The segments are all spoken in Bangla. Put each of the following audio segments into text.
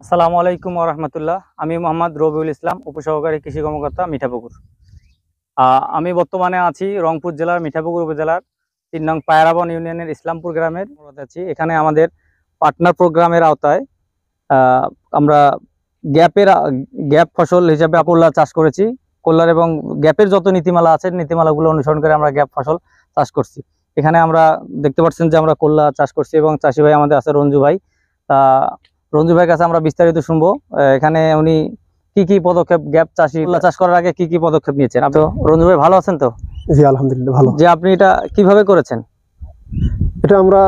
আসসালামু আলাইকুম ওয়া রাহমাতুল্লাহ। আমি মোহাম্মদ রবিউল ইসলাম, উপসহকারী কৃষি কর্মকর্তা, মিঠাপুকুর। আমি বর্তমানে আছি রংপুর জেলার মিঠাপুকুর উপজেলার ৩ নং পায়রাবন ইউনিয়নের ইসলামপুর গ্রামের আছি। এখানে আমাদের পার্টনার প্রোগ্রামের আওতায় আহ, আমরা গ্যাপ ফসল হিসাবে কল্লা চাষ করেছি। কল্লার এবং গ্যাপের যত নীতিমালা আছে, নীতিমালাগুলো অনুসরণ করে আমরা গ্যাপ ফসল চাষ করছি। এখানে আমরা দেখতে পাচ্ছেন যে আমরা কল্লা চাষ করছি এবং চাষি ভাই আমাদের আছে রঞ্জু ভাই। রঞ্জু ভাইয়ের কাছে আমরা বিস্তারিত শুনবো। এখানে উনি কি কি পদক্ষেপ গ্যাপ কল্লা চাষ করার আগে কি কি পদক্ষেপ নিয়েছেন। তো রঞ্জু ভাই ভালো আছেন তো? জি আলহামদুলিল্লাহ ভালো। যে আপনি এটা কিভাবে করেছেন? এটা আমরা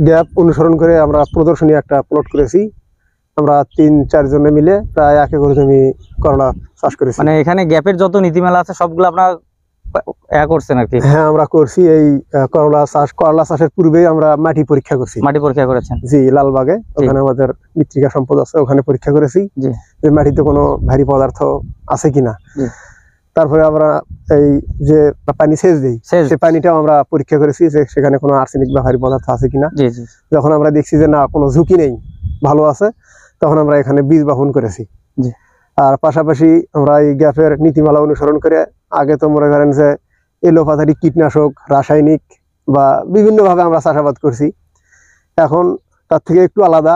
গ্যাপ অনুসরণ করে আমরা প্রদর্শনী একটা প্লট করেছি। আমরা ৩-৪ জনে মিলে প্রায় ১ একর জমি করলা চাষ করেছি। মানে এখানে গ্যাপের যত নীতিমালা আছে সবগুলো আপনার করছেন আর কি? হ্যাঁ, আমরা করছি। এই করলা চাষের পূর্বেই আমরা মাটি পরীক্ষা করছি। মাটি পরীক্ষা করেছেন? জি, লালবাগে ওখানে আমাদের মৃত্তিকা সম্পদ আছে, ওখানে পরীক্ষা করেছি যে মাটিতে কোনো ভারী পদার্থ আছে কিনা। তারপরে আমরা এই যে পানি সেচ দিই, সেই পানিটাও আমরা পরীক্ষা করেছি যে সেখানে কোনো আর্সেনিক বা ভারী পদার্থ আছে কিনা। যখন আমরা দেখছি যে না, কোনো ঝুঁকি নেই, ভালো আছে, তখন আমরা এখানে বীজ বপন করেছি। আর পাশাপাশি আমরা এই গ্যাপের নীতিমালা অনুসরণ করে আগে তো মনে করেন যে এলোপাথারি কীটনাশক, রাসায়নিক বা বিভিন্নভাবে আমরা চাষাবাদ করছি। এখন তার থেকে একটু আলাদা।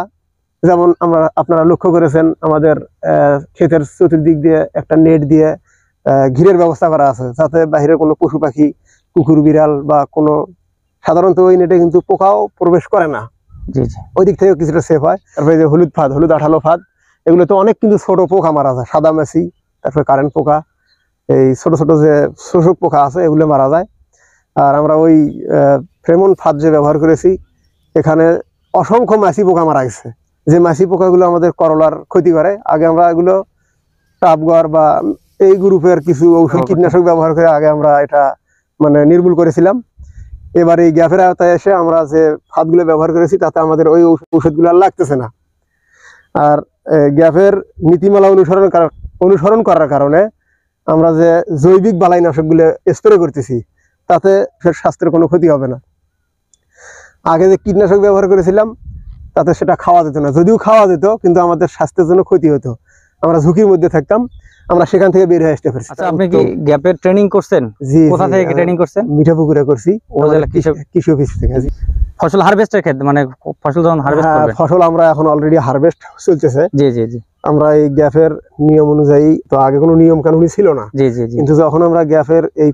যেমন আপনারা লক্ষ্য করেছেন আমাদের ক্ষেতের চতুর্দিক দিয়ে একটা নেট দিয়ে ঘিরের ব্যবস্থা করা আছে, যাতে বাহিরের কোনো পশু পাখি, কুকুর বিড়াল বা কোনো, সাধারণত ওই নেটে কিন্তু পোকাও প্রবেশ করে না, ওই দিক থেকে কিছুটা সেফ হয়। তারপরে যে হলুদ আঠালো ফাঁদ, এগুলো তো অনেক কিন্তু ছোট পোকা মারা যায়, সাদা মাছি, তারপরে কারেন্ট পোকা, এই ছোট ছোট যে শোষক পোকা আছে এগুলো মারা যায়। আর আমরা ওই ফ্রেমন ফাঁদ যে ব্যবহার করেছি, এখানে অসংখ্য মাছি পোকা মারা গেছে, যে মাছি পোকাগুলো আমাদের করলার ক্ষতি করে। আগে আমরা এগুলো টাপগড় বা এই গ্রুপের কিছু ঔষধ কীটনাশক ব্যবহার করে আগে আমরা এটা মানে নির্মূল করেছিলাম। এবার এই গ্যাপের আওতায় এসে আমরা যে ফাঁদগুলো ব্যবহার করেছি তাতে আমাদের ওই ঔষধগুলো আর লাগতেছে না। আর গ্যাপের নীতিমালা অনুসরণ করার কারণে আমরা যে জৈবিক বালাইনাশকগুলো স্প্রে করতেছি, তাতে স্বাস্থ্যের কোনো ক্ষতি হবে না। আগে যে কীটনাশক ব্যবহার করেছিলাম তাতে সেটা খাওয়া যেত না, যদিও খাওয়া যেত কিন্তু আমাদের স্বাস্থ্যের জন্য ক্ষতি হতো, আমরা ঝুঁকির মধ্যে থাকতাম। আমরা সেখান থেকে বের হয়ে আসতে পারছি। আচ্ছা, আপনি কি গ্যাপের ট্রেনিং করছেন? জি। কোথা থেকে ট্রেনিং করছেন? মিঠাপুকুরে করছি, কৃষি অফিস থেকে। ফসল হারভেস্টের ক্ষেত্রে, মানে ফসল যখন হারভেস্ট করবেন? ফসল আমরা এখন অলরেডি হারভেস্ট চলতেছে। জি জি জি। আমরা এই গ্যাপের নিয়ম অনুযায়ী, তো আগে কোনো নিয়ম কানুনই ছিল না। জি জি জি। কিন্তু যখন আমরা গ্যাপের এই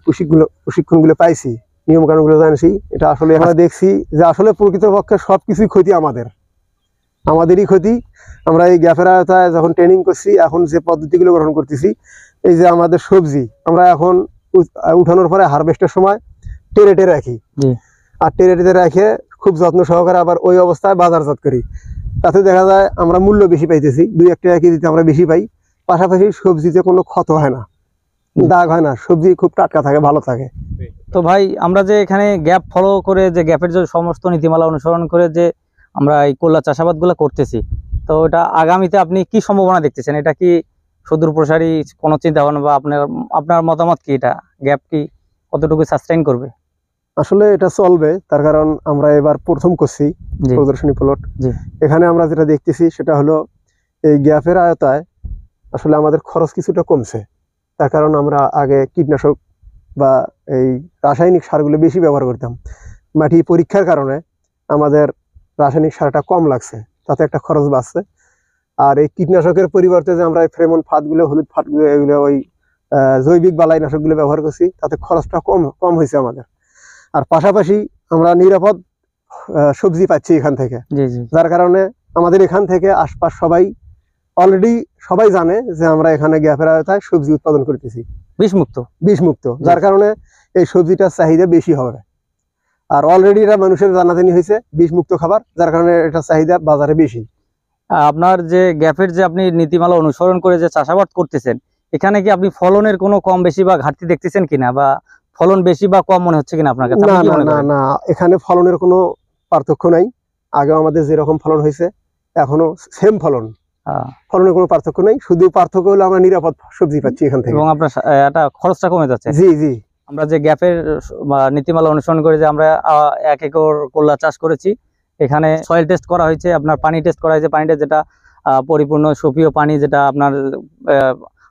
প্রশিক্ষণগুলো পাইছি, নিয়ম কানুনগুলো জানছি, এটা আসলে আমরা দেখছি যে আসলে প্রকৃতপক্ষে সবকিছুই ক্ষতি আমাদেরই ক্ষতি। আমরা এই গ্যাপের আওতায় যখন ট্রেনিং করছি, এখন যে পদ্ধতিগুলো গ্রহণ করতেছি, এই যে আমাদের সবজি আমরা এখন উঠানোর পরে হারভেস্টের সময় টেরেটে রাখি, আর টেরেটে রেখে খুব যত্ন সহকারে আবার ওই অবস্থায় বাজারজাত করি। তাতে দেখা যায় আমরা মূল্য বেশি পাইতেছি, 2-1 টাকা কেজিতে আমরা বেশি পাই। পাশাপাশি সবজিতে কোনো ক্ষত হয় না, দাগ হয় না, সবজি খুব টাটকা থাকে, ভালো থাকে। তো ভাই, আমরা যে এখানে গ্যাপ ফলো করে, যে গ্যাপের যে সমস্ত নীতিমালা অনুসরণ করে যে আমরা এই কল্লা চাষাবাদগুলো করতেছি, তো এটা আগামীতে আপনি কি সম্ভাবনা দেখতেছেন? এটা কি সুদূর প্রসারী কোনো চিন্তা ভাবনা, বা আপনার মতামত কি? এটা গ্যাপ কি কতটুকু সাস্টেইন করবে? আসলে এটা চলবে, তার কারণ আমরা এবার প্রথম করছি প্রদর্শনী প্লট। এখানে আমরা যেটা দেখতেছি সেটা হলো এই গ্যাপের আওতায় আসলে আমাদের খরচ কিছুটা কমছে। তার কারণ আমরা আগে কীটনাশক বা এই রাসায়নিক সারগুলো বেশি ব্যবহার করতাম, মাটি পরীক্ষার কারণে আমাদের রাসায়নিক সারটা কম লাগছে, তাতে একটা খরচ বাঁচছে। আর এই কীটনাশকের পরিবর্তে যে আমরা এই ফ্রেমন ফাঁদগুলো, হলুদ ফাঁদগুলো, এগুলো ওই জৈবিক বালাইনাশকগুলো ব্যবহার করছি, তাতে খরচটা কম হয়েছে আমাদের। আর পাশাপাশি আমরা নিরাপদ সবজি পাচ্ছি এখান থেকে, যার কারণে আমাদের এখান থেকে আশপাশ অলরেডি সবাই জানে যে আমরা এখানে গ্যাপের আওতায় সবজি উৎপাদন করতেছি বিষমুক্ত, যার কারণে এই সবজিটার চাহিদা বেশি হবে। আর অলরেডি এটা মানুষের জানাজানি হয়েছে বিষমুক্ত খাবার, যার কারণে এটা চাহিদা বাজারে বেশি। আপনার যে গ্যাপের যে আপনি নীতিমালা অনুসরণ করে যে চাষাবাদ করতেছেন, এখানে কি আপনি ফলনের কোনো কম বেশি বা ঘাটতি দেখতেছেন কিনা, বা ফলন বেশি বা কম মনে হচ্ছে কিনা আপনার কাছে? না, এখানে ফলনের কোনো পার্থক্য নাই। আগেও আমাদের যেরকম ফলন হয়েছে এখনো সেম ফলন, ফলনের কোনো পার্থক্য নেই। শুধু পার্থক্য হলো আমরা নিরাপদ সবজি পাচ্ছি এখান থেকে, এবং আপনার এটা খরচটা কমে যাচ্ছে। জি জি। আমরা যে গ্যাপের নীতিমালা অনুসরণ করে যে আমরা 1 একর কল্লা চাষ করেছি, এখানে সয়েল টেস্ট করা হয়েছে, আপনার পানি টেস্ট করা হয়েছে, পানিটা যেটা পরিপূর্ণ সুপেয় পানি, যেটা আপনার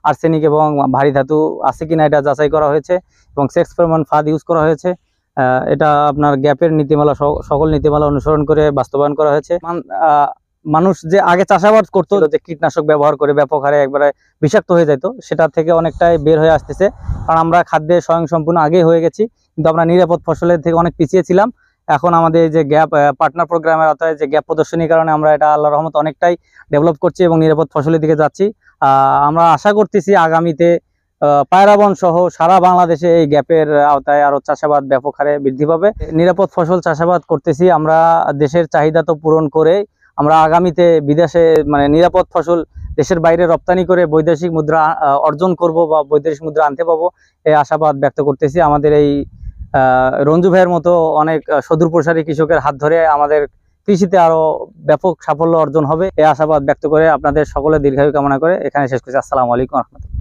আর্সেনিক এবং ভারী ধাতু আছে কিনা এটা যাচাই করা হয়েছে, এবং সেক্স ফেরোমন ফাঁদ ইউজ করা হয়েছে। এটা আপনার গ্যাপের নীতিমালা সকল নীতিমালা অনুসরণ করে বাস্তবায়ন করা হয়েছে। মানুষ যে আগে চাষাবাদ করতো, যে কীটনাশক ব্যবহার করে ব্যাপক হারে একবারে বিষাক্ত হয়ে যেত, সেটা থেকে অনেকটাই বের হয়ে আসতেছে, কারণ আমরা খাদ্যে স্বয়ংসম্পূর্ণ আগেই হয়ে গেছি, কিন্তু আমরা নিরাপদ ফসলের থেকে অনেক পিছিয়ে ছিলাম। এখন আমাদের যে গ্যাপ পার্টনার প্রোগ্রামের আওতায় যে গ্যাপ প্রদর্শনীর কারণে আমরা এটা আল্লাহর রহমতে অনেকটাই ডেভেলপ করছি এবং নিরাপদ ফসলের দিকে যাচ্ছি। আমরা আশা করতেছি আগামীতে পায়রা বন সহ সারা বাংলাদেশে এই গ্যাপের আওতায় আরো চাষাবাদ ব্যাপক হারে বৃদ্ধি পাবে। নিরাপদ ফসল চাষাবাদ করতেছি আমরা দেশের চাহিদা তো পূরণ করে, আমরা আগামীতে বিদেশে মানে নিরাপদ ফসল দেশের বাইরে রপ্তানি করে বৈদেশিক মুদ্রা অর্জন করব বা বৈদেশিক মুদ্রা আনতে পাবো, এই আশাবাদ ব্যক্ত করতেছি। আমাদের এই রঞ্জু ভাইয়ের মতো অনেক সুদূর প্রসারী কৃষকের হাত ধরে আমাদের কৃষিতে আরো ব্যাপক সাফল্য অর্জন হবে, এই আশাবাদ ব্যক্ত করে আপনাদের সকলের দীর্ঘায়ু কামনা করে এখানে শেষ করছি। আসসালামু আলাইকুম রহমতুল্লাহ।